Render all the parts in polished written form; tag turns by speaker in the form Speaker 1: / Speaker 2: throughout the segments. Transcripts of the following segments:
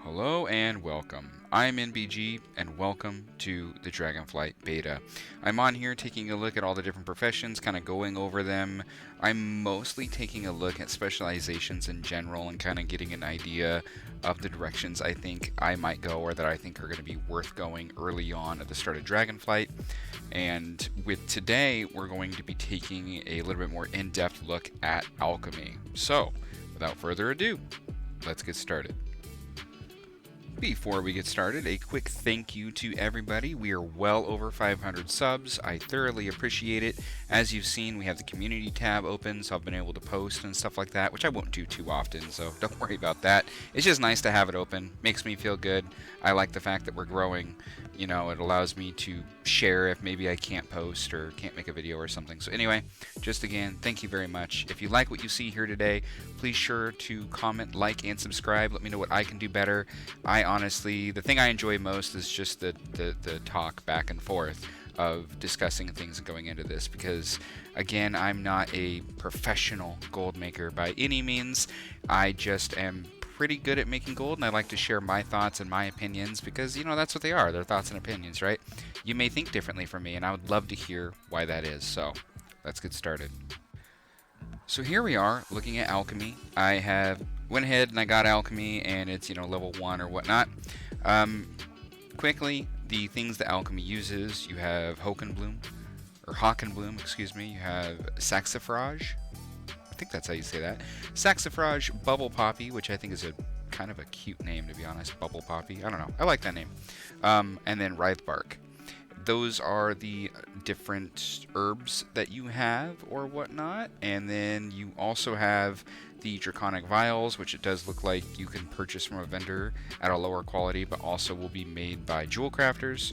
Speaker 1: Hello and welcome. I'm NBG and welcome to the Dragonflight beta. I'm on here taking a look at all the different professions, kind of going over them. I'm mostly taking a look at specializations in general and kind of getting an idea of the directions I think I might go or that I think are going to be worth going early on at the start of Dragonflight. And with today, we're going to be taking a little bit more in-depth look at alchemy. So, without further ado, let's get started. Before we get started, a quick thank you to everybody. We are well over 500 subs. I thoroughly appreciate it. As you've seen, we have the community tab open, so I've been able to post and stuff like that, which I won't do too often, so don't worry about that. It's just nice to have it open. Makes me feel good. I like the fact that we're growing. You know, it allows me to share if maybe I can't post or can't make a video or something. So anyway, just again, thank you very much. If you like what you see here today, please sure to comment, like, and subscribe. Let me know what I can do better. I honestly, the thing I enjoy most is just the talk back and forth of discussing things and going into this because, again, I'm not a professional gold maker by any means. I just am pretty good at making gold, and I like to share my thoughts and my opinions because, you know, that's what they are. They're thoughts and opinions, right? You may think differently from me, and I would love to hear why that is. So let's get started. So here we are looking at alchemy. I have went ahead and I got alchemy, and it's, you know, level 1 or whatnot. Quickly, the things that alchemy uses, you have Hockenbloom, excuse me. You have Saxifrage. I think that's how you say that. Saxifrage, Bubble Poppy, which I think is a kind of a cute name, to be honest. Bubble Poppy. I don't know. I like that name. And then Writhe Bark. Those are the different herbs that you have or whatnot. And then you also have the Draconic Vials, which it does look like you can purchase from a vendor at a lower quality, but also will be made by jewel crafters.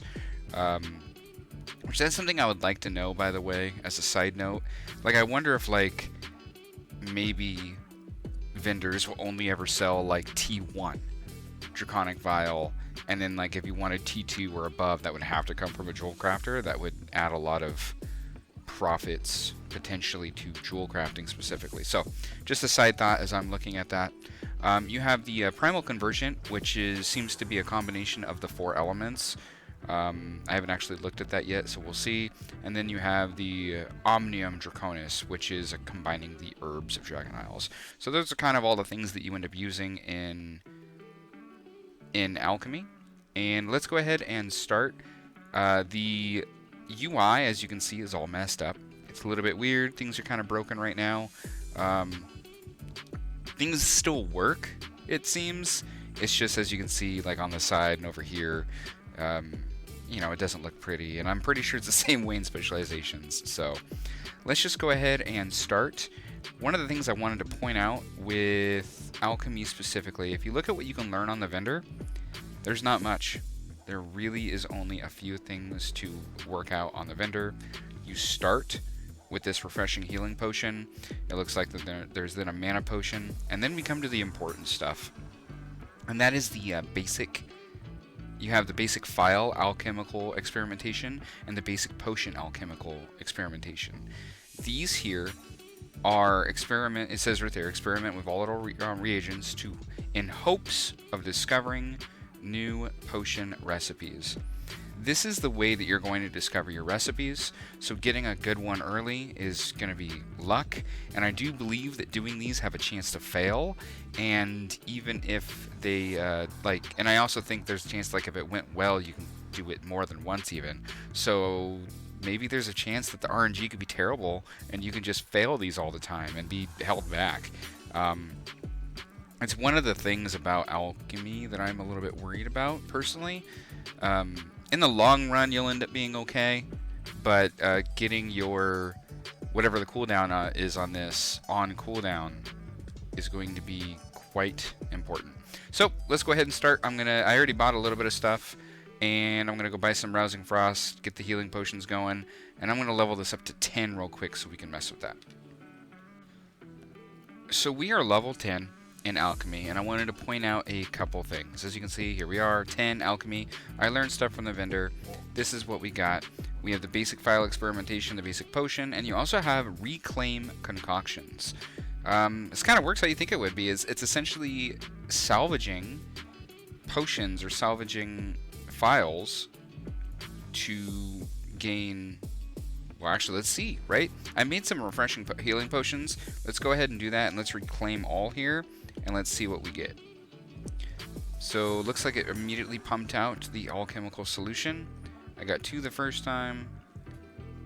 Speaker 1: Which that's something I would like to know, by the way, as a side note. Like, I wonder if, like, maybe vendors will only ever sell like T1 Draconic Vial, and then like if you wanted T2 or above, that would have to come from a jewel crafter. That would add a lot of profits potentially to jewel crafting specifically. So just a side thought as I'm looking at that. You have the Primal Convergent, which seems to be a combination of the 4 elements. I haven't actually looked at that yet, so we'll see. And then you have the Omnium Draconis, which is combining the herbs of Dragon Isles. So those are kind of all the things that you end up using in alchemy. And let's go ahead and start. The UI, as you can see, is all messed up. It's a little bit weird. Things are kind of broken right now. Things still work, it seems. It's just, as you can see, like on the side and over here, you know, it doesn't look pretty, and I'm pretty sure it's the same way in specializations. So let's just go ahead and start. One of the things I wanted to point out with alchemy specifically, if you look at what you can learn on the vendor, there's not much. There really is only a few things to work out on the vendor. You start with this refreshing healing potion. It looks like there's then a mana potion, and then we come to the important stuff, and that is the basic. You have the basic Phial Alchemical Experimentation and the basic Potion Alchemical Experimentation. These here are it says right there, experiment with volatile reagents in hopes of discovering new potion recipes. This is the way that you're going to discover your recipes, so getting a good one early is going to be luck, and I do believe that doing these have a chance to fail, and even if they, and I also think there's a chance, like, if it went well, you can do it more than once even, so maybe there's a chance that the RNG could be terrible, and you can just fail these all the time and be held back. It's one of the things about alchemy that I'm a little bit worried about, personally. In the long run, you'll end up being okay, but getting your whatever the cooldown is on this on cooldown is going to be quite important. So let's go ahead and start. I already bought a little bit of stuff, and I'm gonna go buy some Rousing Frost, get the healing potions going, and I'm gonna level this up to 10 real quick so we can mess with that. So we are level 10 in alchemy, and I wanted to point out a couple things. As you can see, here we are, 10 alchemy. I learned stuff from the vendor. This is what we got. We have the basic Phial Experimentation, the basic potion, and you also have reclaim concoctions. This kind of works how you think it would be. It's essentially salvaging potions or salvaging phials to gain... Well, actually, let's see, right? I made some refreshing healing potions. Let's go ahead and do that, and let's reclaim all here, and let's see what we get. So, looks like it immediately pumped out the alchemical solution. I got 2 the first time,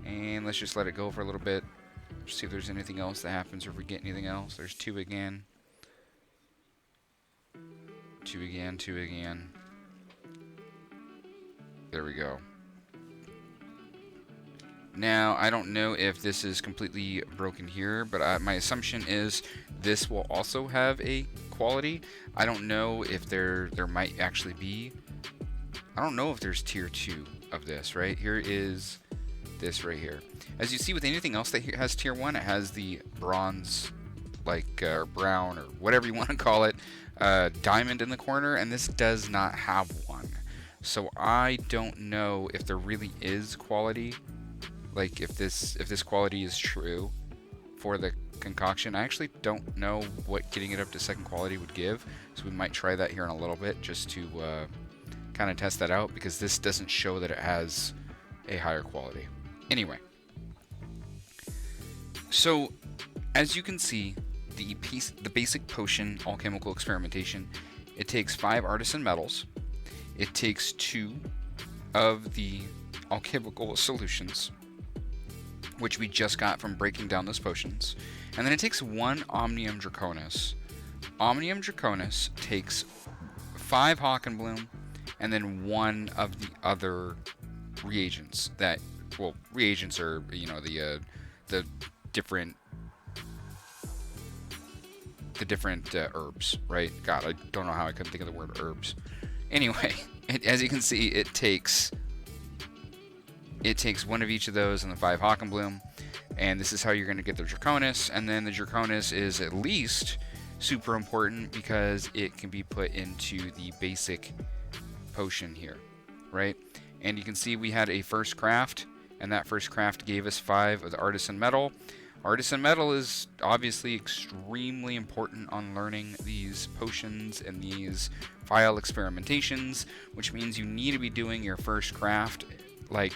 Speaker 1: and let's just let it go for a little bit. See if there's anything else that happens, or if we get anything else. There's 2 again. 2 again, 2 again. There we go. Now, I don't know if this is completely broken here, but my assumption is this will also have a quality. I don't know if there might actually be. I don't know if there's tier 2 of this, right? Here is this right here. As you see with anything else that has tier 1, it has the bronze, like, or brown, or whatever you want to call it, diamond in the corner, and this does not have one. So I don't know if there really is quality. Like, if this quality is true for the concoction. I actually don't know what getting it up to 2nd quality would give, so we might try that here in a little bit just to kind of test that out, because this doesn't show that it has a higher quality. Anyway, so as you can see, the basic potion alchemical experimentation, it takes 5 artisan metals, it takes 2 of the alchemical solutions, which we just got from breaking down those potions. And then it takes 1 Omnium Draconis. Omnium Draconis takes 5 Hawkenbloom, and then 1 of the other reagents that, well, reagents are, you know, the different herbs, right? God, I don't know how I couldn't think of the word herbs. Anyway, as you can see, it takes 1 of each of those and the 5 Hawkenbloom, and this is how you're going to get the Draconis. And then the Draconis is at least super important because it can be put into the basic potion here, right? And you can see we had a first craft, and that first craft gave us 5 of the artisan metal. Artisan metal is obviously extremely important on learning these potions and these phial experimentations, which means you need to be doing your first craft like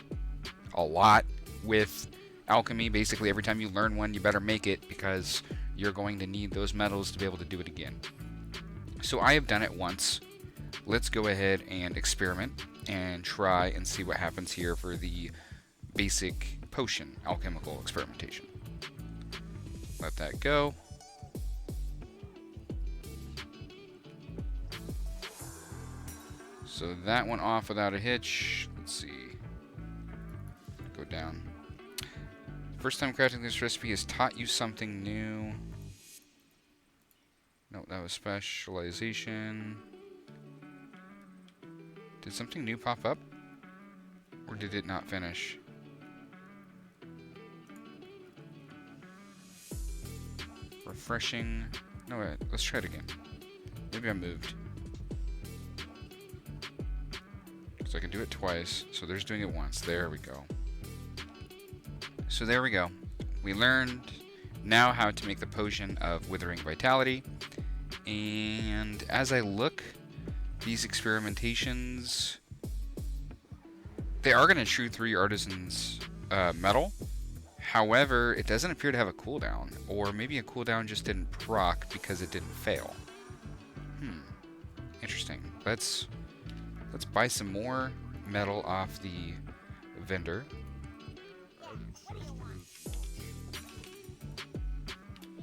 Speaker 1: a lot with alchemy. Basically, every time you learn one, you better make it, because you're going to need those metals to be able to do it again. So I have done it once. Let's go ahead and experiment and try and see what happens here for the basic potion alchemical experimentation. Let that go. So that went off without a hitch. Let's see. Go down. First time crafting this recipe has taught you something new. No, that was specialization. Did something new pop up? Or did it not finish? Refreshing. No, wait, let's try it again. Maybe I moved. So I can do it twice. So there's doing it once. There we go. So there we go. We learned now how to make the potion of Withering Vitality. And as I look, these experimentations, they are going to chew 3 artisans metal. However, it doesn't appear to have a cooldown, or maybe a cooldown just didn't proc because it didn't fail. Interesting. Let's buy some more metal off the vendor.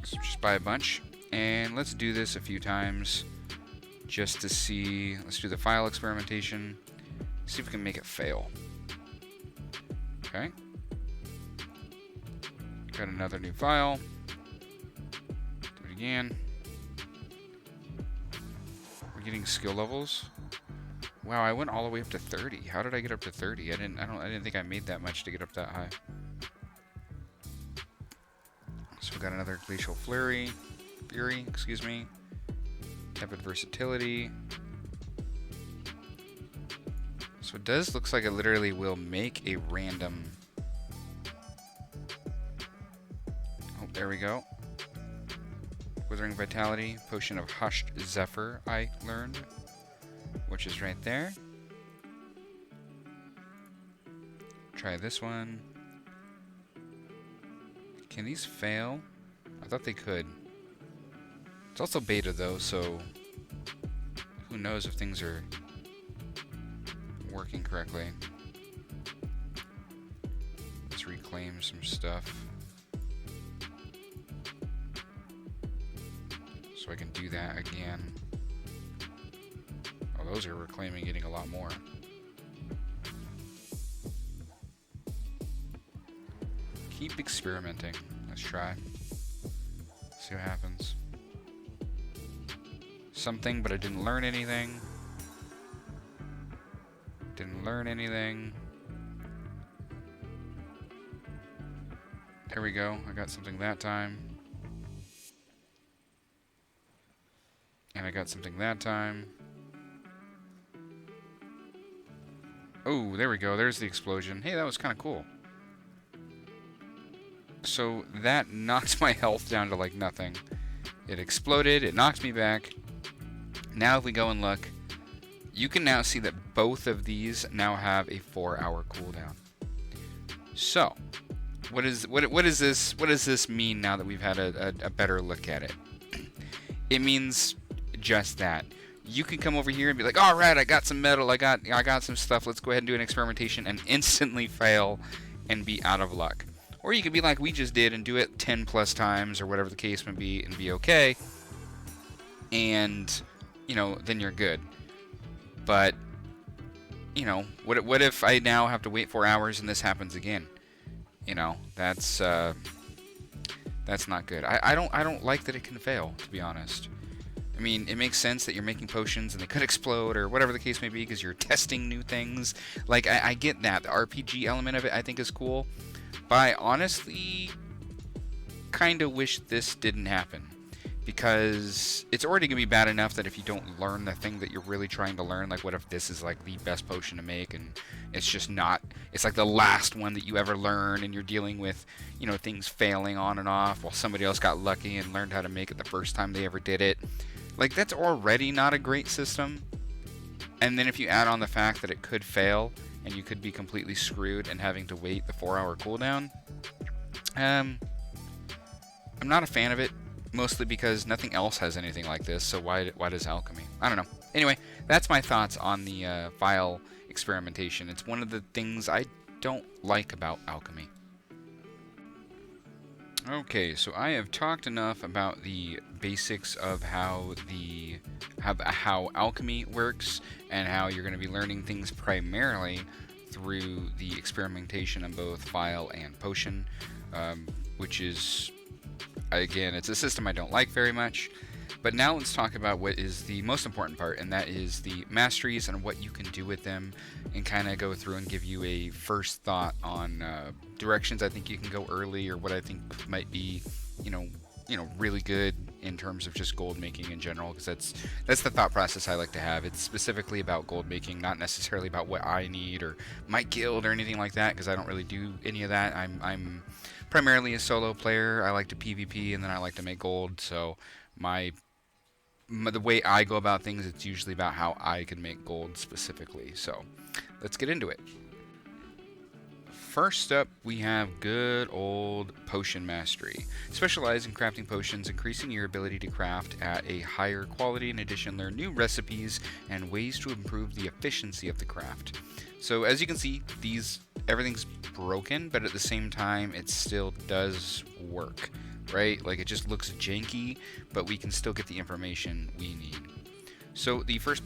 Speaker 1: So just buy a bunch, and let's do this a few times just to see. Let's do the phial experimentation. See if we can make it fail. Okay. Got another new phial. Do it again. We're getting skill levels. Wow, I went all the way up to 30. How did I get up to 30? I didn't think I made that much to get up that high. So we got another Glacial Fury, excuse me. Tepid Versatility. So it does looks like it literally will make a random. Oh, there we go. Withering Vitality, Potion of Hushed Zephyr I learned, which is right there. Try this one. Can these fail? I thought they could. It's also beta though, so who knows if things are working correctly. Let's reclaim some stuff. So I can do that again. Oh, those are reclaiming, getting a lot more. Keep experimenting. Let's try. See what happens. Something, but I didn't learn anything. Didn't learn anything. There we go. I got something that time. And I got something that time. Oh, there we go. There's the explosion. Hey, that was kind of cool. So that knocked my health down to like nothing. It exploded. It knocked me back. Now if we go and look, you can now see that both of these now have a 4-hour cooldown. So, what does this mean now that we've had a better look at it? It means just that. You can come over here and be like, all right, I got some metal, I got some stuff, let's go ahead and do an experimentation, and instantly fail and be out of luck. Or you could be like we just did and do it 10 plus times or whatever the case may be and be okay. And, you know, then you're good. But, you know, what if I now have to wait 4 hours and this happens again? You know, that's not good. I don't like that it can fail, to be honest. I mean, it makes sense that you're making potions and they could explode or whatever the case may be because you're testing new things. Like, I get that. The RPG element of it I think is cool. But I honestly kind of wish this didn't happen. Because it's already going to be bad enough that if you don't learn the thing that you're really trying to learn, like what if this is like the best potion to make and it's just not, it's like the last one that you ever learn and you're dealing with, you know, things failing on and off while somebody else got lucky and learned how to make it the first time they ever did it. Like, that's already not a great system. And then if you add on the fact that it could fail and you could be completely screwed and having to wait the 4-hour cooldown, I'm not a fan of it. Mostly because nothing else has anything like this, so why does Alchemy? I don't know. Anyway, that's my thoughts on the Phial experimentation. It's one of the things I don't like about Alchemy. Okay, so I have talked enough about the basics of how Alchemy works and how you're going to be learning things primarily through the experimentation of both Phial and Potion, which is, again, it's a system I don't like very much. But now let's talk about what is the most important part, and that is the masteries and what you can do with them, and kind of go through and give you a first thought on directions I think you can go early, or what I think might be, you know, really good in terms of just gold making in general, because that's the thought process I like to have. It's specifically about gold making, not necessarily about what I need or my guild or anything like that, because I don't really do any of that. I'm primarily a solo player. I like to PvP and then I like to make gold, so the way I go about things, it's usually about how I can make gold specifically. So let's get into it. First up, we have good old Potion Mastery. Specialize in crafting potions, increasing your ability to craft at a higher quality. In addition, learn new recipes and ways to improve the efficiency of the craft. So as you can see, everything's broken, but at the same time, it still does work, right? Like, it just looks janky, but we can still get the information we need. So the first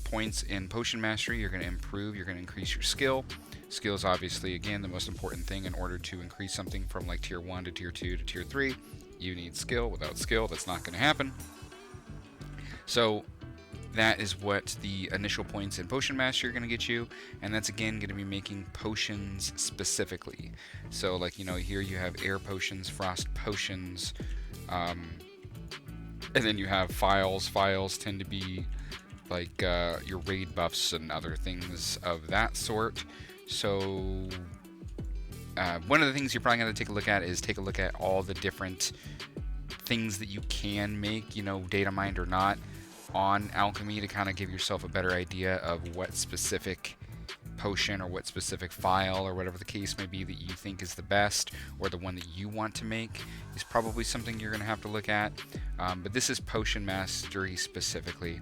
Speaker 1: points in Potion Mastery, you're going to improve, you're going to increase your skill. Skill is obviously, again, the most important thing. In order to increase something from like tier 1 to tier 2 to tier 3, you need skill. Without skill, that's not going to happen. So that is what the initial points in Potion Mastery are going to get you, and that's again going to be making potions specifically. So, like, you know, here you have air potions, frost potions, and then you have phials. Phials tend to be like your raid buffs and other things of that sort. So one of the things you're probably going to take a look at is take a look at all the different things that you can make, you know, data mined or not. on alchemy to kind of give yourself a better idea of what specific potion or what specific phial or whatever the case may be that you think is the best, or the one that you want to make, is probably something you're going to have to look at. But this is Potion Mastery specifically.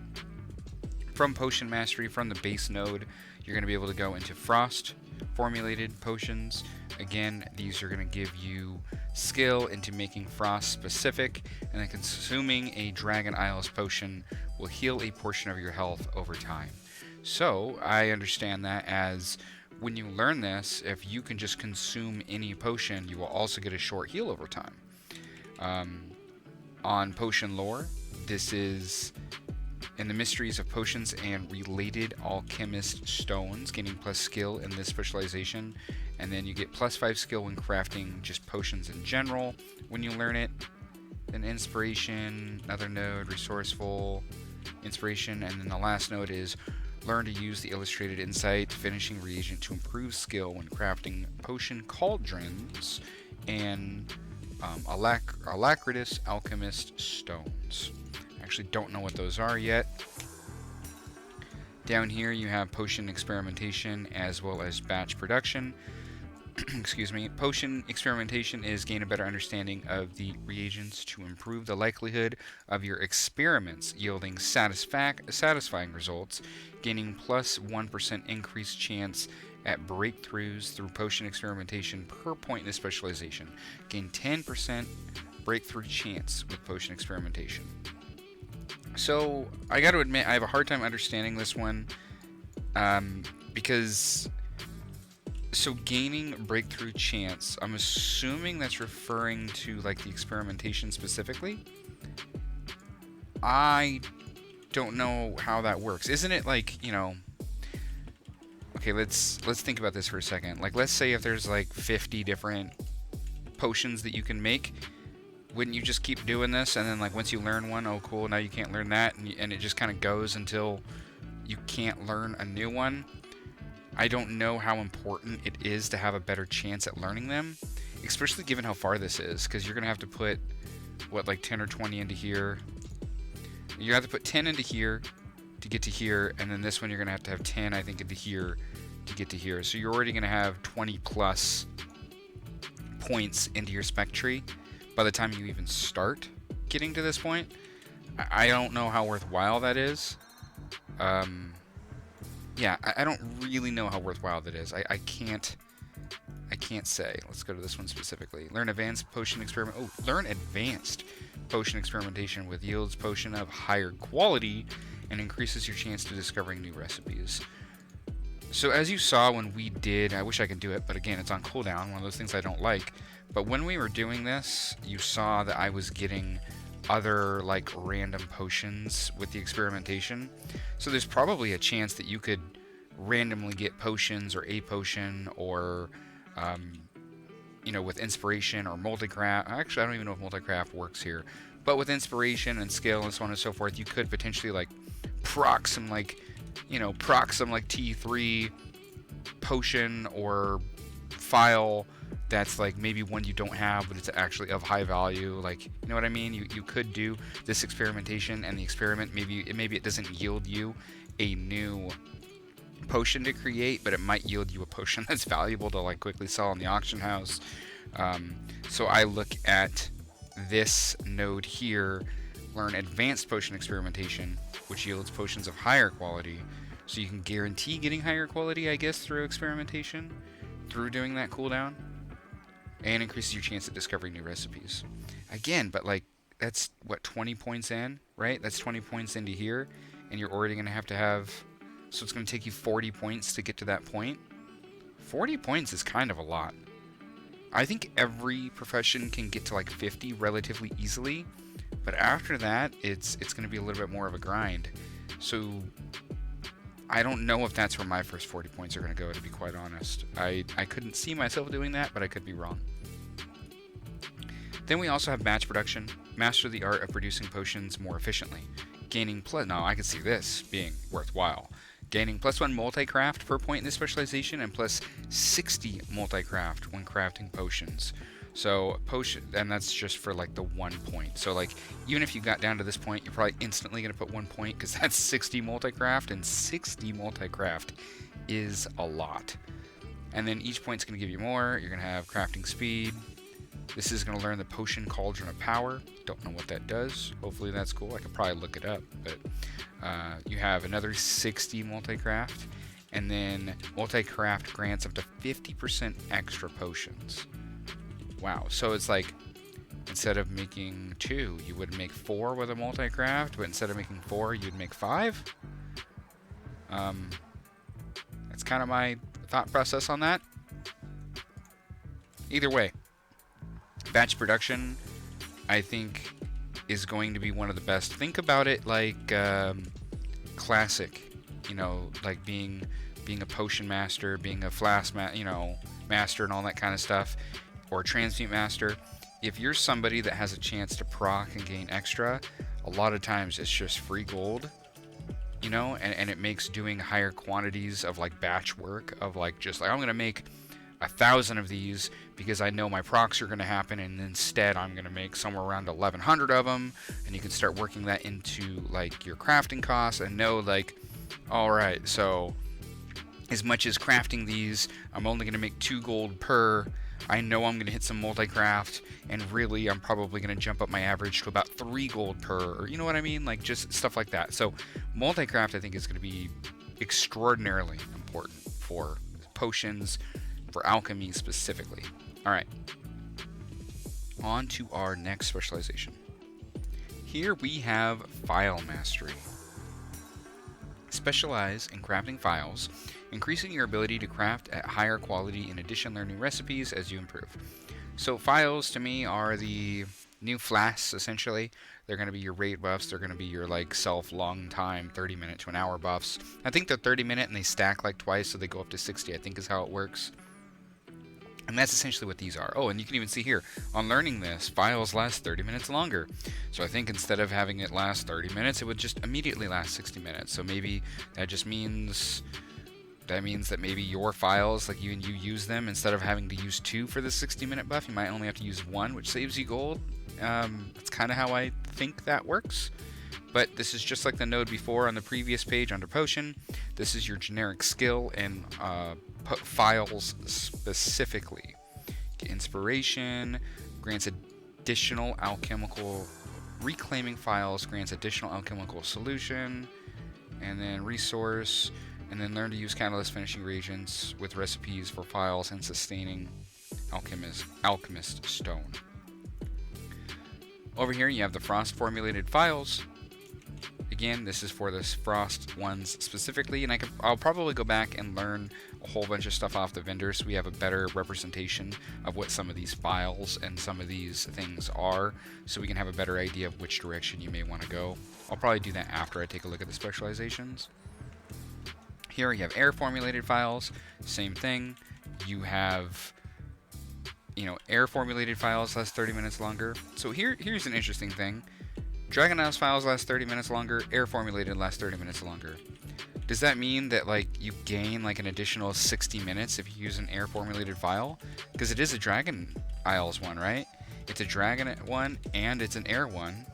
Speaker 1: From Potion Mastery, from the base node, you're going to be able to go into Frost formulated potions. Again, these are going to give you skill into making Frost specific, and then consuming a Dragon Isles potion will heal a portion of your health over time. So I understand that as when you learn this, if you can just consume any potion, you will also get a short heal over time. On potion lore, this is in the mysteries of potions and related alchemist stones, gaining plus skill in this specialization, and then you get plus 5 skill when crafting just potions in general when you learn it. Then inspiration, another node, resourceful, inspiration, and then the last node is learn to use the illustrated insight finishing reagent to improve skill when crafting potion cauldrons and Alacritous alchemist stones. I actually don't know what those are yet. Down here you have potion experimentation as well as batch production. Excuse me. Potion experimentation is gain a better understanding of the reagents to improve the likelihood of your experiments yielding satisfying results, gaining plus 1% increased chance at breakthroughs through potion experimentation per point in the specialization. Gain 10% breakthrough chance with potion experimentation. So I got to admit I have a hard time understanding this one because so gaining breakthrough chance, I'm assuming that's referring to like the experimentation specifically. I don't know how that works. Isn't it like, you know, okay, let's think about this for a second. Like, let's say if there's like 50 different potions that you can make, wouldn't you just keep doing this, and then like once you learn one, oh cool, now you can't learn that, and it just kind of goes until you can't learn a new one? I don't know how important it is to have a better chance at learning them, especially given how far this is, because you're gonna have to put what, like 10 or 20 into here. You have to put 10 into here to get to here, and then this one you're gonna have to have 10, I think, into here to get to here. So you're already gonna have 20 plus points into your spec tree by the time you even start getting to this point. I don't know how worthwhile that is. Yeah, I don't really know how worthwhile that is. I can't say. Let's go to this one specifically. Learn advanced potion experiment. Oh, learn advanced potion experimentation with yields potion of higher quality and increases your chance to discovering new recipes. So as you saw when we did, I wish I could do it, but again, it's on cooldown, one of those things I don't like. But when we were doing this, you saw that I was getting other like random potions with the experimentation. So there's probably a chance that you could randomly get potions or a potion or you know, with inspiration or multicraft. Actually, I don't even know if multicraft works here, but with inspiration and skill and so on and so forth, you could potentially like proc some like, you know, T3 potion or phial that's like maybe one you don't have, but it's actually of high value. Like, you know what I mean? You could do this experimentation, and the experiment maybe it doesn't yield you a new potion to create, but it might yield you a potion that's valuable to like quickly sell in the auction house. So I look at this node here, learn advanced potion experimentation, which yields potions of higher quality. So you can guarantee getting higher quality, I guess, through experimentation, through doing that cooldown, and increases your chance at discovering new recipes. Again, but like that's what, 20 points in, right? That's 20 points into here, and you're already gonna have to have. So it's going to take you 40 points to get to that point. 40 points is kind of a lot. I think every profession can get to like 50 relatively easily, but after that, it's going to be a little bit more of a grind. So I don't know if that's where my first 40 points are going to go, to be quite honest. I couldn't see myself doing that, but I could be wrong. Then we also have batch production. Master the art of producing potions more efficiently. Gaining plus... No, I can see this being worthwhile. Gaining plus 1 multi-craft per point in this specialization and plus 60 multi-craft when crafting potions. So potion, and that's just for like the 1 point. So like even if you got down to this point, you're probably instantly going to put 1 point because that's 60 multi-craft, and 60 multi-craft is a lot. And then each point's going to give you more. You're going to have crafting speed. This is going to learn the potion cauldron of power. Don't know what that does. Hopefully that's cool. I could probably look it up, but you have another 60 multi-craft, and then multi-craft grants up to 50% extra potions. Wow, so it's like instead of making 2, you would make 4 with a multi-craft, but instead of making 4, you'd make 5. That's kind of my thought process on that. Either way, batch production, I think, is going to be one of the best. Think about it like classic, you know, like being a potion master, being a flask master and all that kind of stuff, or a transmute master. If you're somebody that has a chance to proc and gain extra, a lot of times it's just free gold, you know, and it makes doing higher quantities of like batch work of like just like I'm gonna make 1,000 of these because I know my procs are going to happen, and instead I'm going to make somewhere around 1,100 of them, and you can start working that into like your crafting costs and know like, all right, so as much as crafting these, I'm only going to make 2 gold per. I know I'm going to hit some multi-craft, and really I'm probably going to jump up my average to about 3 gold per, or you know what I mean, like just stuff like that. So multi-craft I think is going to be extraordinarily important for potions, for alchemy specifically. Alright, on to our next specialization. Here we have Phial Mastery. Specialize in crafting phials, increasing your ability to craft at higher quality. In addition, learn new recipes as you improve. So phials to me are the new flasks, essentially. They're going to be your raid buffs. They're going to be your like self long time 30-minute to an hour buffs. I think they're 30-minute and they stack like twice, so they go up to 60, I think is how it works. And that's essentially what these are. Oh, and you can even see here, on learning this, phials last 30 minutes longer. So I think instead of having it last 30 minutes, it would just immediately last 60 minutes. So maybe that just means that maybe your phials, like you use them, instead of having to use 2 for the 60-minute buff, you might only have to use 1, which saves you gold. That's kind of how I think that works. But this is just like the node before on the previous page under potion. This is your generic skill and phials specifically. Inspiration grants additional alchemical reclaiming phials, grants additional alchemical solution, and then resource, and then learn to use catalyst finishing reagents with recipes for phials and sustaining alchemist stone. Over here you have the frost formulated phials. Again, this is for the frost ones specifically, and I'll probably go back and learn a whole bunch of stuff off the vendors so we have a better representation of what some of these phials and some of these things are, so we can have a better idea of which direction you may want to go. I'll probably do that after I take a look at the specializations. Here you have air formulated phials, same thing. You have, you know, air formulated phials last 30 minutes longer. So here's an interesting thing. Dragon Isles phials last 30 minutes longer, air formulated lasts 30 minutes longer. Does that mean that like you gain like an additional 60 minutes if you use an air formulated phial? Because it is a Dragon Isles one, right? It's a Dragon one and it's an air one,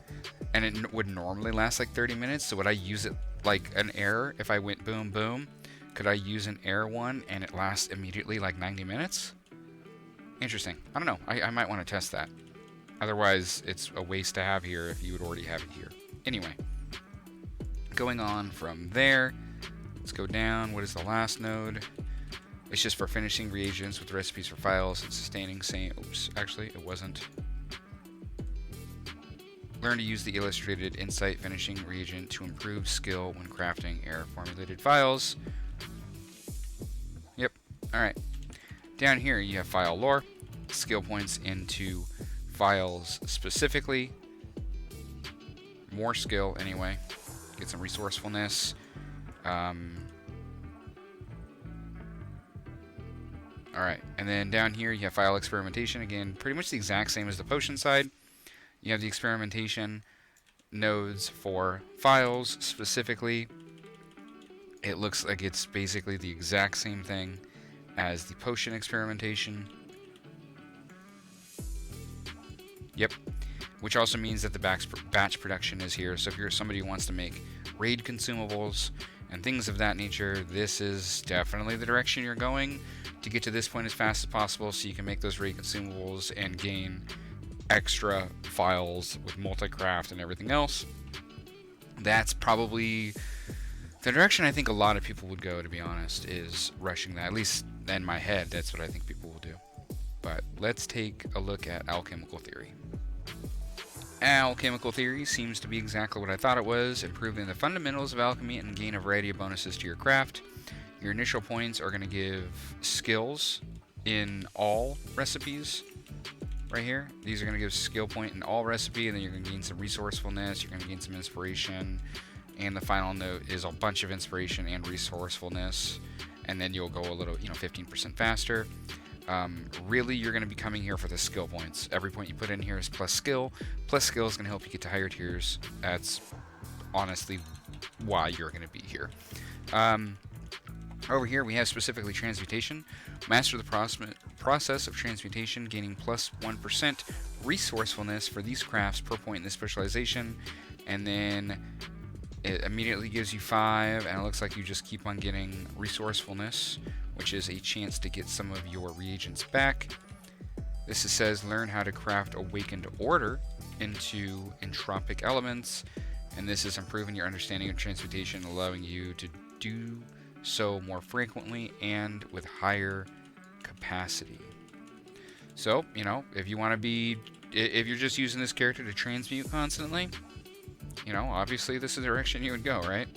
Speaker 1: and it would normally last like 30 minutes. So would I use it like an air if I went boom boom? Could I use an air one and it lasts immediately like 90 minutes? Interesting. I don't know. I might want to test that. Otherwise, it's a waste to have here if you would already have it here. Anyway, going on from there, let's go down. What is the last node? It's just for finishing reagents with recipes for phials and sustaining same. Oops, actually, it wasn't. Learn to use the illustrated insight finishing reagent to improve skill when crafting air formulated phials. Yep. All right. Down here, you have phial lore, skill points into phials specifically. More skill anyway. Get some resourcefulness. Alright, and then down here you have phial experimentation. Again, pretty much the exact same as the potion side. You have the experimentation nodes for phials specifically. It looks like it's basically the exact same thing as the potion experimentation. Yep. Which also means that the batch production is here. So if you're somebody who wants to make raid consumables and things of that nature, this is definitely the direction you're going to get to this point as fast as possible, so you can make those raid consumables and gain extra files with multi-craft and everything else. That's probably the direction I think a lot of people would go, to be honest, is rushing that. At least in my head, that's what I think people will do. But let's take a look at Alchemical Theory. Alchemical Theory seems to be exactly what I thought it was, improving the fundamentals of alchemy and gain a variety of bonuses to your craft. Your initial points are going to give skills in all recipes. Right here, these are going to give skill point in all recipe, and then you're going to gain some resourcefulness, you're going to gain some inspiration, and the final note is a bunch of inspiration and resourcefulness, and then you'll go a little, 15% faster. Really, you're going to be coming here for the skill points. Every point you put in here is plus skill. Plus skill is going to help you get to higher tiers. That's honestly why you're going to be here. Over here, we have specifically transmutation. Master the process of transmutation, gaining plus 1% resourcefulness for these crafts per point in the specialization. And then it immediately gives you 5, and it looks like you just keep on getting resourcefulness, which is a chance to get some of your reagents back. This says learn how to craft awakened order into entropic elements, and this is improving your understanding of transmutation, allowing you to do so more frequently and with higher capacity. So, if you want to be, if you're just using this character to transmute constantly, obviously this is the direction you would go, right?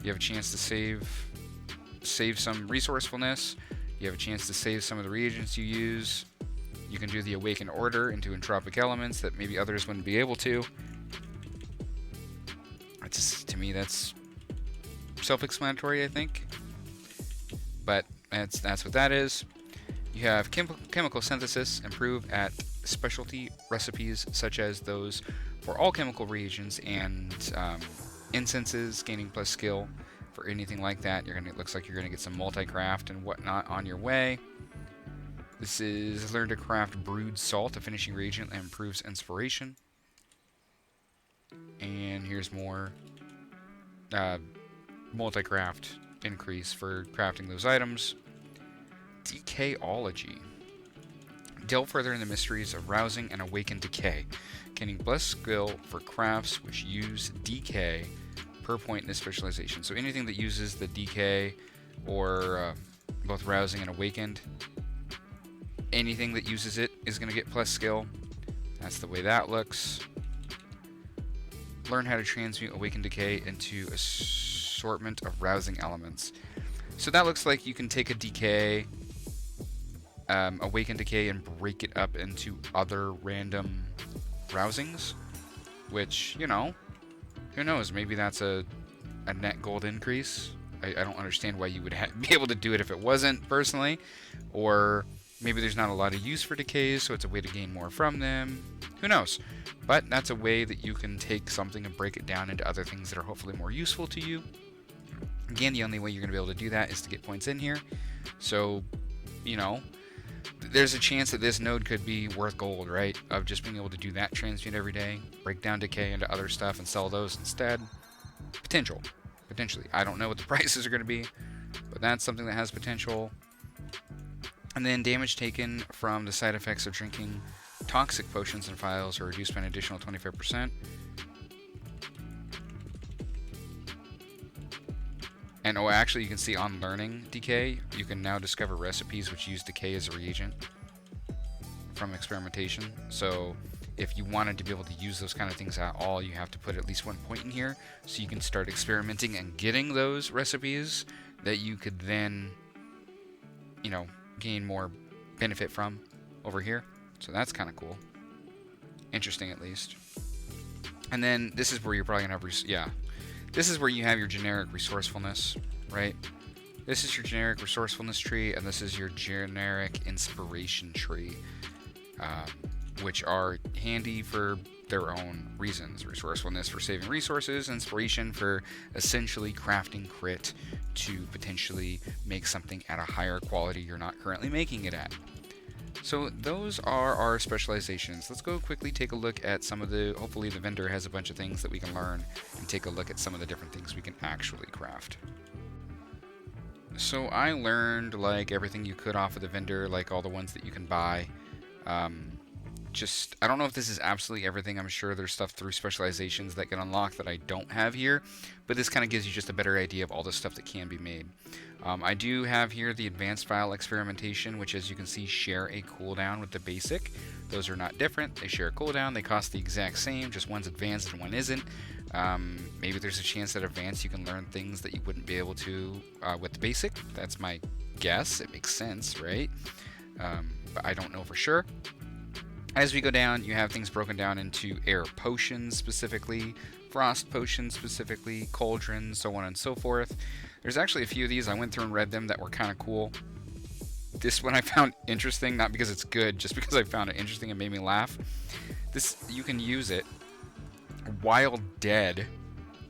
Speaker 1: You have a chance to save some resourcefulness. You have a chance to save some of the reagents you use. You can do the awakened order into entropic elements that maybe others wouldn't be able to. To me, that's self-explanatory, I think. But that's what that is. You have chemical synthesis, improve at specialty recipes such as those for all chemical reagents and incenses, gaining plus skill for anything like that. It looks like you're gonna get some multi-craft and whatnot on your way. This is learn to craft brewed salt, a finishing reagent that improves inspiration. And here's more multi-craft increase for crafting those items. Decayology. Delve further in the mysteries of rousing and awakened decay, gaining plus skill for crafts which use decay per point in this specialization. So anything that uses the decay or both rousing and awakened, anything that uses it is going to get plus skill. That's the way that looks. Learn how to transmute awakened decay into assortment of rousing elements. So that looks like you can take a decay, awakened decay, and break it up into other random rousings, which, who knows, maybe that's a net gold increase. I don't understand why you would be able to do it if it wasn't, personally. Or maybe there's not a lot of use for decays, so it's a way to gain more from them. Who knows? But that's a way that you can take something and break it down into other things that are hopefully more useful to you. Again, the only way you're going to be able to do that is to get points in here. So, there's a chance that this node could be worth gold, right? Of just being able to do that transmute every day, break down decay into other stuff and sell those instead. Potentially. I don't know what the prices are going to be, but that's something that has potential. And then damage taken from the side effects of drinking toxic potions and phials are reduced by an additional 25%. And actually you can see on learning decay, you can now discover recipes which use decay as a reagent from experimentation. So if you wanted to be able to use those kind of things at all, you have to put at least 1 point in here so you can start experimenting and getting those recipes that you could then, gain more benefit from over here. So that's kind of cool. Interesting, at least. And then this is where you're probably going to have, this is where you have your generic resourcefulness, right? This is your generic resourcefulness tree, and this is your generic inspiration tree, which are handy for their own reasons. Resourcefulness for saving resources, inspiration for essentially crafting crit to potentially make something at a higher quality you're not currently making it at. So those are our specializations. Let's go quickly take a look at some of the, hopefully the vendor has a bunch of things that we can learn and take a look at some of the different things we can actually craft. So I learned like everything you could off of the vendor, like all the ones that you can buy. I don't know if this is absolutely everything. I'm sure there's stuff through specializations that can unlock that I don't have here, but this kind of gives you just a better idea of all the stuff that can be made. I do have here the advanced Phial Experimentation, which as you can see share a cooldown with the basic. Those are not different. They share a cooldown. They cost the exact same, just one's advanced and one isn't. Maybe there's a chance that advanced you can learn things that you wouldn't be able to with the basic. That's my guess. It makes sense, right? But I don't know for sure. As we go down, you have things broken down into air potions specifically, frost potions specifically, cauldrons, so on and so forth. There's actually a few of these. I went through and read them that were kind of cool. This one I found interesting, not because it's good, just because I found it interesting and made me laugh. This, you can use it while dead,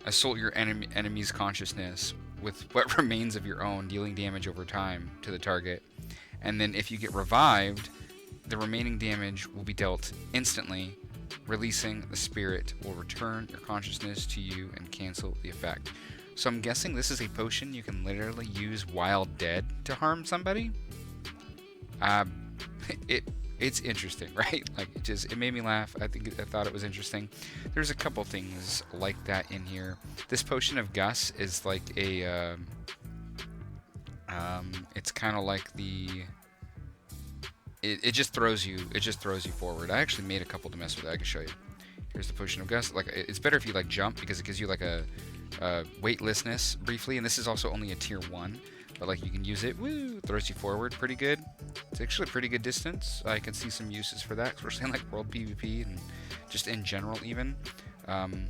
Speaker 1: assault your enemy's consciousness with what remains of your own, dealing damage over time to the target. And then if you get revived, the remaining damage will be dealt instantly. Releasing the spirit will return your consciousness to you and cancel the effect. So I'm guessing this is a potion you can literally use while dead to harm somebody. It's interesting, right? Like it made me laugh. I thought it was interesting. There's a couple things like that in here. This potion of Gus is like a it's kind of like the it just throws you forward. I actually made a couple to mess with it. I can show you. Here's the potion of Gus. Like it's better if you like jump because it gives you like a weightlessness briefly, and this is also only a tier 1, but like you can use it. Woo! Throws you forward pretty good. It's actually a pretty good distance. I can see some uses for that, especially in like world PvP and just in general even. I'm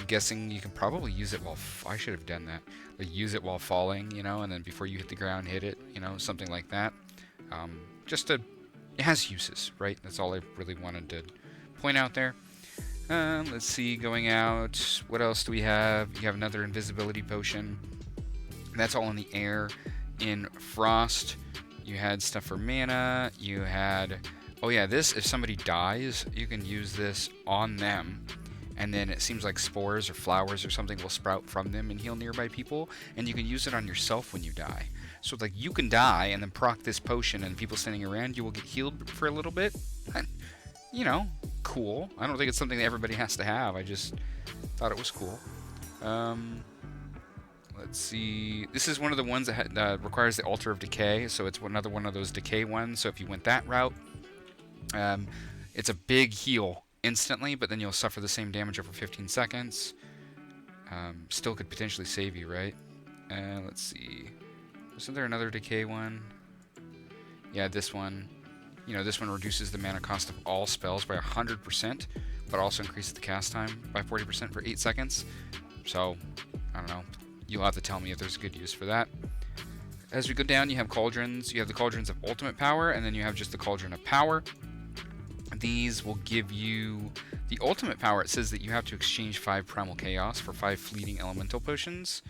Speaker 1: guessing you can probably use it while I should have done that. Like use it while falling, you know, and then before you hit the ground, hit it, you know, something like that. It has uses, right? That's all I really wanted to point out there. Let's see, going out, what else do we have? You have another invisibility potion. That's all in the air. In Frost, you had stuff for mana. You had, oh yeah, this, if somebody dies, you can use this on them. And then it seems like spores or flowers or something will sprout from them and heal nearby people. And you can use it on yourself when you die. So like you can die and then proc this potion and people standing around you will get healed for a little bit. You know, cool. I don't think it's something that everybody has to have. I just thought it was cool. Let's see. This is one of the ones that requires the Altar of Decay. So it's another one of those decay ones. So if you went that route, it's a big heal instantly, but then you'll suffer the same damage over 15 seconds. Still could potentially save you, right? Let's see. Isn't there another decay one? Yeah, this one. You know, this one reduces the mana cost of all spells by 100%, but also increases the cast time by 40% for 8 seconds. So, I don't know. You'll have to tell me if there's a good use for that. As we go down, you have cauldrons. You have the cauldrons of ultimate power, and then you have just the cauldron of power. These will give you the ultimate power. It says that you have to exchange 5 primal chaos for 5 fleeting elemental potions.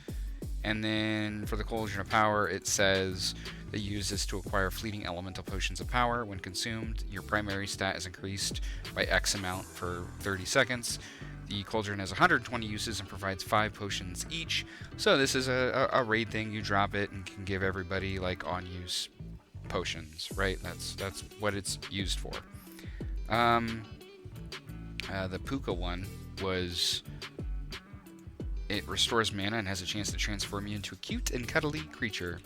Speaker 1: And then for the Cauldron of Power, it says that you use this to acquire fleeting elemental potions of power. When consumed, your primary stat is increased by X amount for 30 seconds. The Cauldron has 120 uses and provides 5 potions each. So this is a raid thing. You drop it and can give everybody like on-use potions, right? That's what it's used for. The Puka one was... It restores mana and has a chance to transform you into a cute and cuddly creature.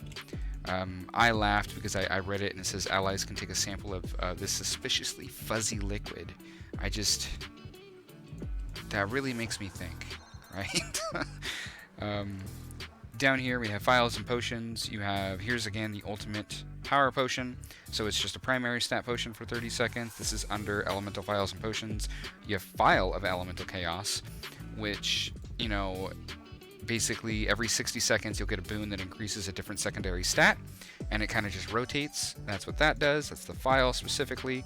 Speaker 1: I laughed because I read it and it says allies can take a sample of this suspiciously fuzzy liquid. That really makes me think, right? Down here we have phials and potions. Here's again the ultimate power potion. So it's just a primary stat potion for 30 seconds. This is under elemental phials and potions. You have Phial of Elemental Chaos, which, you know, basically every 60 seconds you'll get a boon that increases a different secondary stat, and it kind of just rotates. That's what that does. That's the Phial specifically.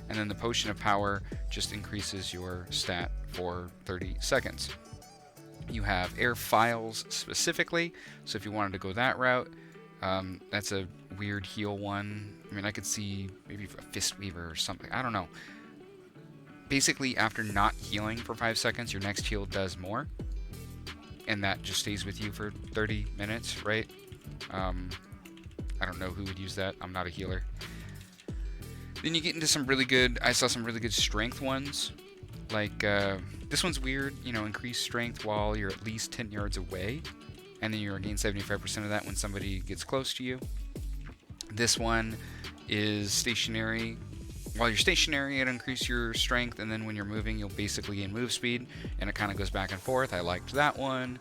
Speaker 1: And then the Potion of Power just increases your stat for 30 seconds. You have Air Phials specifically, so if you wanted to go that route, That's a weird heal one. I mean, I could see maybe a Fist Weaver or something. I don't know. Basically, after not healing for 5 seconds, your next heal does more. And that just stays with you for 30 minutes, right? I don't know who would use that. I'm not a healer. Then you get into some really good... I saw some really good strength ones. Like, this one's weird. You know, increase strength while you're at least 10 yards away. And then you regain 75% of that when somebody gets close to you. This one is stationary. While you're stationary, it'll increase your strength, and then when you're moving, you'll basically gain move speed, and it kind of goes back and forth. I liked that one.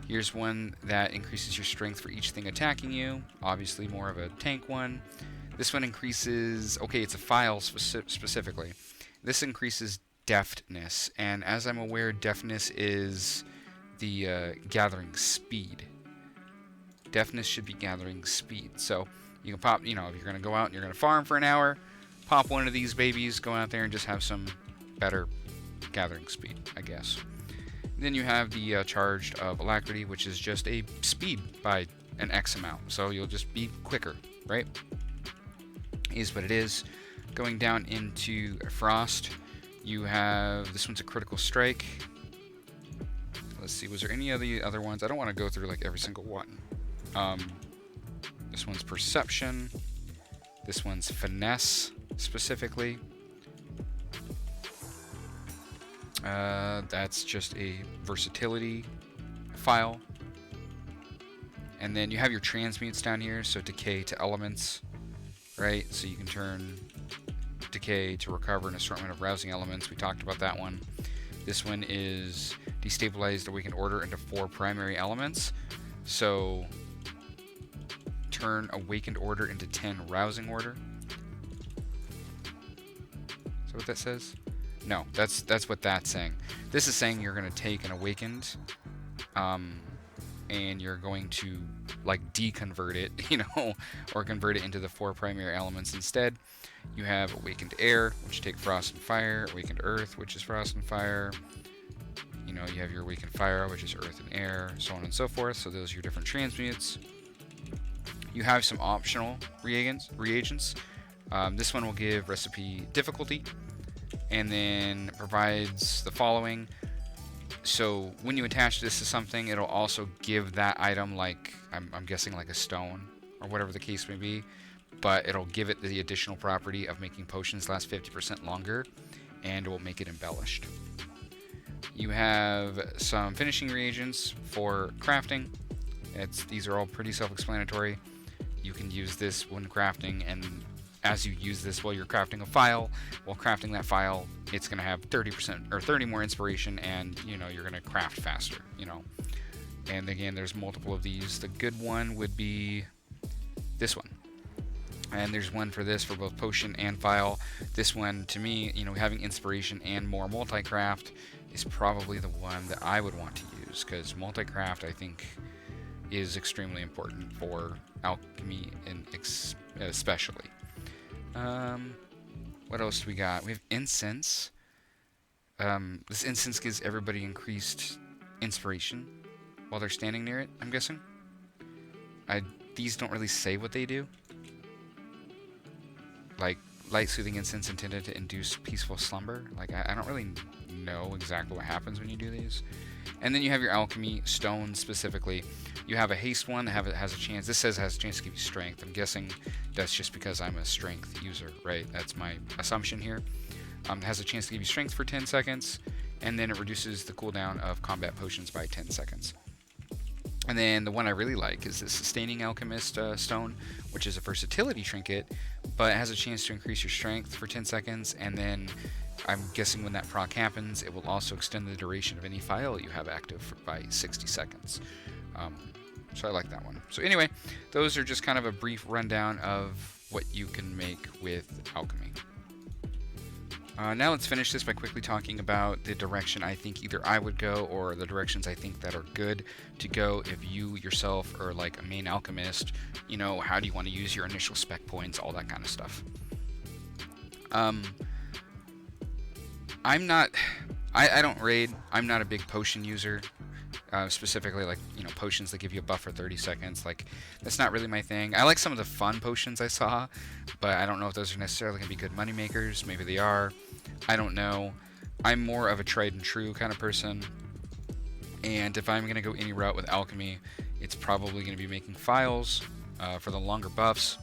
Speaker 1: Here's one that increases your strength for each thing attacking you. Obviously, more of a tank one. This one increases... Okay, it's a Phial specifically. This increases deftness, and as I'm aware, deftness is the gathering speed. Deftness should be gathering speed. So you can pop, you know, if you're going to go out and you're going to farm for an hour, pop one of these babies, go out there and just have some better gathering speed, I guess. Then you have the Charged of Alacrity, which is just a speed by an X amount. So you'll just be quicker, right? Is what it is. Going down into Frost, you have, this one's a Critical Strike. Let's see, was there any other ones? I don't want to go through like every single one. This one's Perception. This one's Finesse, specifically. That's just a versatility Phial. And then you have your transmutes down here, so decay to elements, right? So you can turn decay to recover an assortment of rousing elements. We talked about that one. This one is destabilized awakened order into 4 primary elements. So turn awakened order into 10 rousing order. Is that what that says? No, that's what that's saying. This is saying you're going to take an awakened, and you're going to like deconvert it, you know, or convert it into the 4 primary elements instead. You have awakened air, which take frost and fire, awakened earth, which is frost and fire. You know, you have your awakened fire, which is earth and air, so on and so forth. So those are your different transmutes. You have some optional reagents. This one will give recipe difficulty, and then provides the following. So when you attach this to something, it'll also give that item, like I'm guessing like a stone or whatever the case may be, but it'll give it the additional property of making potions last 50% longer, and it will make it embellished. You have some finishing reagents for crafting. These are all pretty self-explanatory. You can use this when crafting, and as you use this while you're crafting a Phial, while crafting that Phial, it's going to have 30% or 30 more inspiration, and you know, you're going to craft faster, you know. And again, there's multiple of these. The good one would be this one. And there's one for this for both potion and Phial. This one, to me, you know, having inspiration and more multi-craft is probably the one that I would want to use, because multi-craft, I think, is extremely important for alchemy, and especially. What else do we got? We have incense. This incense gives everybody increased inspiration while they're standing near it, I'm guessing. These don't really say what they do. Like, light soothing incense intended to induce peaceful slumber. Like, I don't really know exactly what happens when you do these. And then you have your alchemy stones specifically. You have a haste one that has a chance. This says has a chance to give you strength. I'm guessing that's just because I'm a strength user, right? That's my assumption here. It has a chance to give you strength for 10 seconds, and then it reduces the cooldown of combat potions by 10 seconds. And then the one I really like is the Sustaining Alchemist Stone, which is a versatility trinket, but it has a chance to increase your strength for 10 seconds, and then I'm guessing when that proc happens, it will also extend the duration of any Phial you have active by 60 seconds. So I like that one. So anyway, those are just kind of a brief rundown of what you can make with alchemy. Now let's finish this by quickly talking about the direction I think either I would go, or the directions I think that are good to go if you yourself are like a main alchemist. You know, how do you want to use your initial spec points, all that kind of stuff. I don't raid. I'm not a big potion user. specifically like, you know, potions that give you a buff for 30 seconds. Like, that's not really my thing. I like some of the fun potions I saw, but I don't know if those are necessarily going to be good money makers. Maybe they are. I don't know. I'm more of a tried and true kind of person, and if I'm going to go any route with alchemy, it's probably going to be making phials for the longer buffs,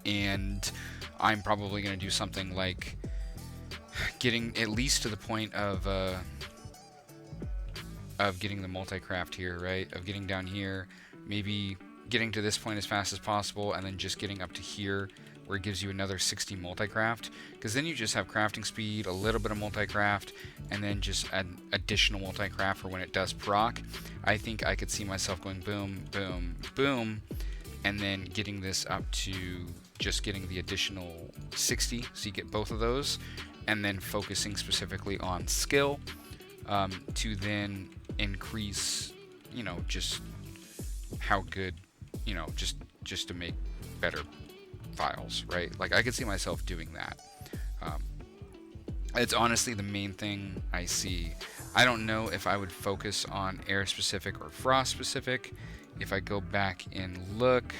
Speaker 1: and I'm probably going to do something like getting at least to the point of getting the multi-craft here, right? Of getting down here, maybe getting to this point as fast as possible, and then just getting up to here where it gives you another 60 multi-craft, because then you just have crafting speed, a little bit of multi-craft, and then just an additional multi-craft for when it does proc. I think I could see myself going boom, boom, boom, and then getting this up to just getting the additional 60, so you get both of those, and then focusing specifically on skill to then increase, you know, just how good, you know, just to make better files, right? Like, I could see myself doing that. It's honestly the main thing I see. I don't know if I would focus on air specific or frost specific. If I go back and look,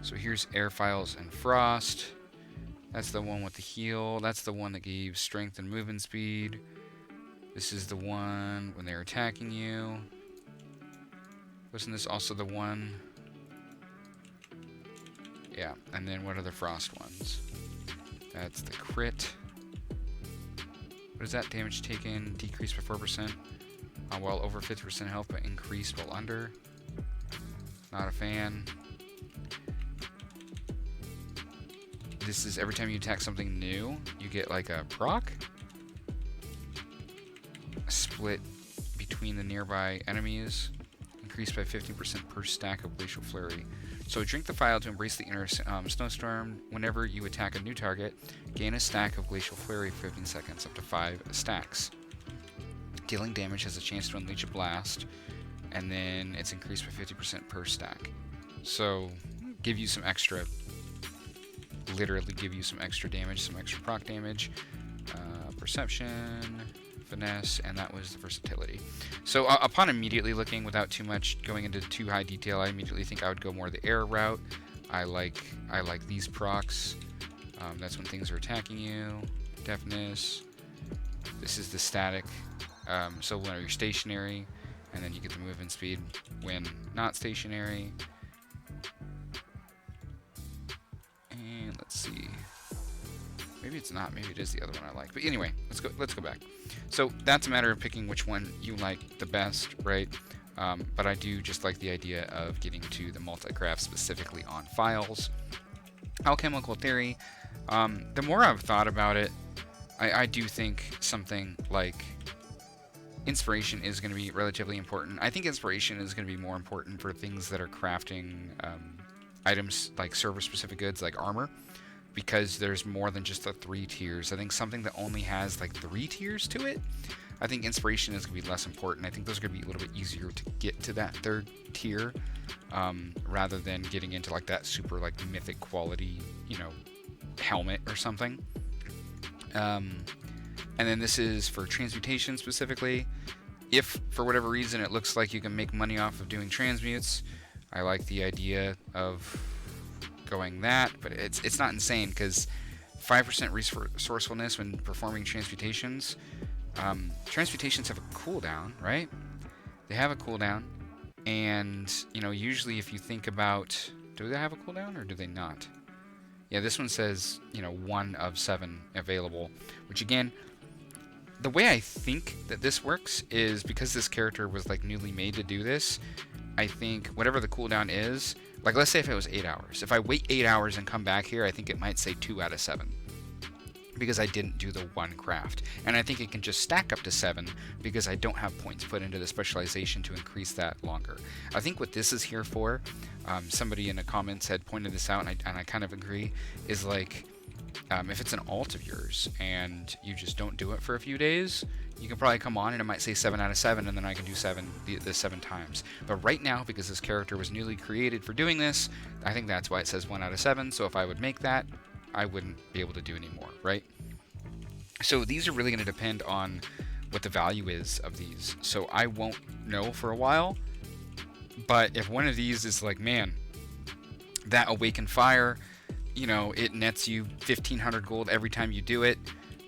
Speaker 1: so here's air files and frost. That's the one with the heal. That's the one that gave strength and movement speed. This is the one when they're attacking you. Wasn't this also the one? Yeah, and then what are the frost ones? That's the crit. What is that? Damage taken decreased by 4%. While over 50% health, but increased while under. Not a fan. This is every time you attack something new, you get like a proc. Split between the nearby enemies. Increased by 50% per stack of Glacial Flurry. So drink the phial to embrace the inner snowstorm. Whenever you attack a new target, gain a stack of Glacial Flurry for 15 seconds, up to 5 stacks. Dealing damage has a chance to unleash a blast, and then it's increased by 50% per stack. So give you some extra, literally give you some extra damage, some extra proc damage. Perception, finesse, and that was the versatility. So upon immediately looking, without too much going into too high detail, I immediately think I would go more the air route. I like these procs. That's when things are attacking you. Deafness. This is the static. So when you're stationary, and then you get the movement speed when not stationary. And let's see. Maybe it's not. Maybe it is the other one I like. But anyway, let's go back. So that's a matter of picking which one you like the best, right? But I do just like the idea of getting to the multi-craft specifically on files. Alchemical Theory. The more I've thought about it, I do think something like inspiration is going to be relatively important. I think inspiration is going to be more important for things that are crafting items like server-specific goods like armor, because there's more than just the 3 tiers. I think something that only has like 3 tiers to it, I think inspiration is going to be less important. I think those are going to be a little bit easier to get to that 3rd tier, rather than getting into like that super like mythic quality, you know, helmet or something. And then this is for transmutation specifically. If for whatever reason it looks like you can make money off of doing transmutes, I like the idea of going that, but it's not insane, because 5% resourcefulness when performing transmutations. Transmutations have a cooldown, right? They have a cooldown, and you know, usually if you think about, do they have a cooldown or do they not? Yeah, this one says, you know, 1 of 7 available, which again, the way I think that this works is because this character was like newly made to do this. I think whatever the cooldown is, like let's say if it was 8 hours. If I wait 8 hours and come back here, I think it might say 2 out of 7. Because I didn't do the 1 craft. And I think it can just stack up to 7 because I don't have points put into the specialization to increase that longer. I think what this is here for, somebody in the comments had pointed this out, and I kind of agree, is like, if it's an alt of yours and you just don't do it for a few days, you can probably come on and it might say 7 out of 7, and then I can do the 7 times. But right now, because this character was newly created for doing this, I think that's why it says 1 out of 7. So if I would make that, I wouldn't be able to do any more, right? So these are really going to depend on what the value is of these. So I won't know for a while. But if one of these is like, man, that Awakened Fire, you know, it nets you 1,500 gold every time you do it,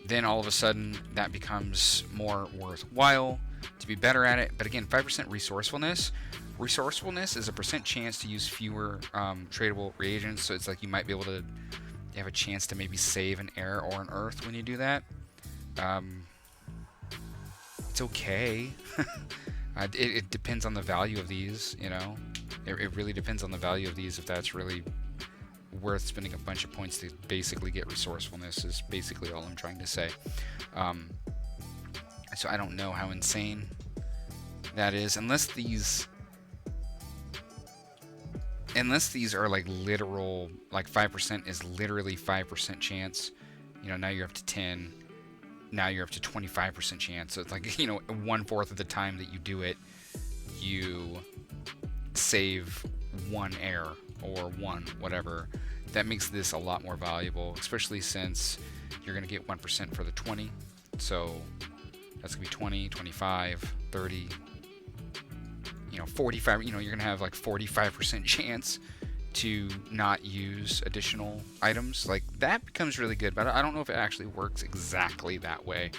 Speaker 1: then all of a sudden that becomes more worthwhile to be better at it. But again, 5% resourcefulness. Resourcefulness is a % chance to use fewer tradable reagents, so it's like you might be able to have a chance to maybe save an air or an earth when you do that. It's okay. It depends on the value of these, you know. It really depends on the value of these, if that's really worth spending a bunch of points to basically get resourcefulness, is basically all I'm trying to say. So I don't know how insane that is, unless these are like literal, like 5% is literally 5% chance. You know, now you're up to 10. Now you're up to 25% chance. So it's like, you know, 1/4 of the time that you do it, you save 1 air or 1 whatever. That makes this a lot more valuable, especially since you're going to get 1% for the 20. So that's going to be 20, 25, 30, you know, 45. You know, you're going to have like 45% chance to not use additional items. Like, that becomes really good, but I don't know if it actually works exactly that way.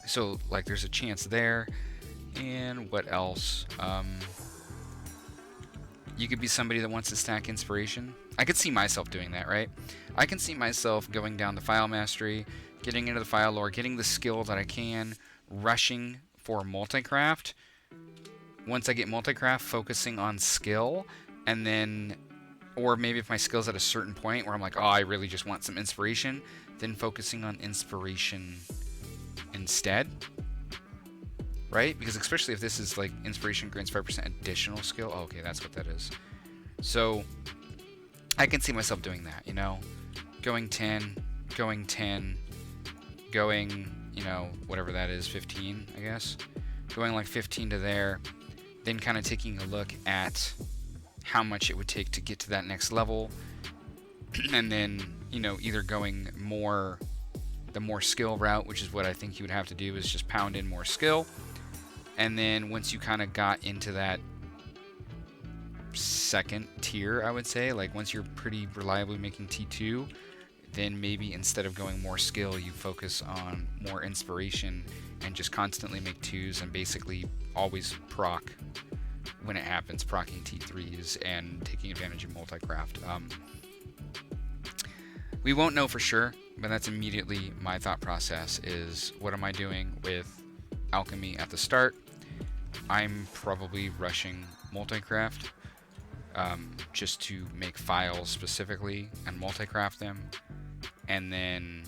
Speaker 1: So like, there's a chance there. And what else? You could be somebody that wants to stack inspiration. I could see myself doing that, right? I can see myself going down the Phial Mastery, getting into the Phial lore, getting the skill that I can, rushing for multicraft. Once I get multicraft, focusing on skill, and then, or maybe if my skill's at a certain point where I'm like, oh, I really just want some inspiration, then focusing on inspiration instead, right? Because especially if this is like inspiration grants 5% additional skill. Oh, okay, that's what that is. So I can see myself doing that, you know, going 10, going 10, going, you know, whatever that is, 15, I guess, going like 15 to there. Then kind of taking a look at how much it would take to get to that next level, and then, you know, either going the more skill route, which is what I think you would have to do, is just pound in more skill. And then once you kind of got into that second tier, I would say, like once you're pretty reliably making T2, then maybe instead of going more skill, you focus on more inspiration and just constantly make 2s and basically always proc when it happens, proccing T3s and taking advantage of multicraft. We won't know for sure, but that's immediately my thought process is, what am I doing with alchemy at the start? I'm probably rushing multicraft just to make files specifically and multicraft them, and then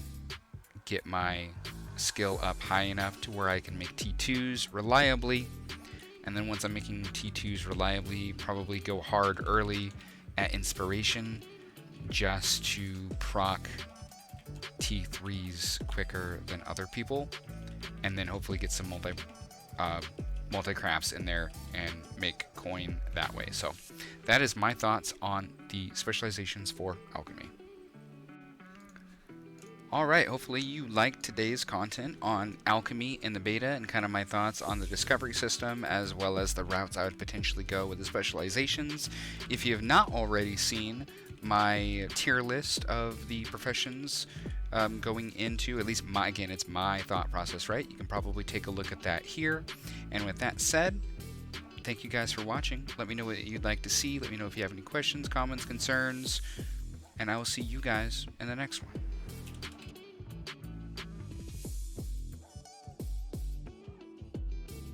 Speaker 1: get my skill up high enough to where I can make T2s reliably. And then once I'm making T2s reliably, probably go hard early at inspiration just to proc T3s quicker than other people, and then hopefully get some multi-crafts in there and make coin that way. So that is my thoughts on the specializations for alchemy. Alright, hopefully you liked today's content on alchemy in the beta and kind of my thoughts on the discovery system, as well as the routes I would potentially go with the specializations. If you have not already seen my tier list of the professions going into, at least again, it's my thought process, right? You can probably take a look at that here. And with that said, thank you guys for watching. Let me know what you'd like to see. Let me know if you have any questions, comments, concerns, and I will see you guys in the next one.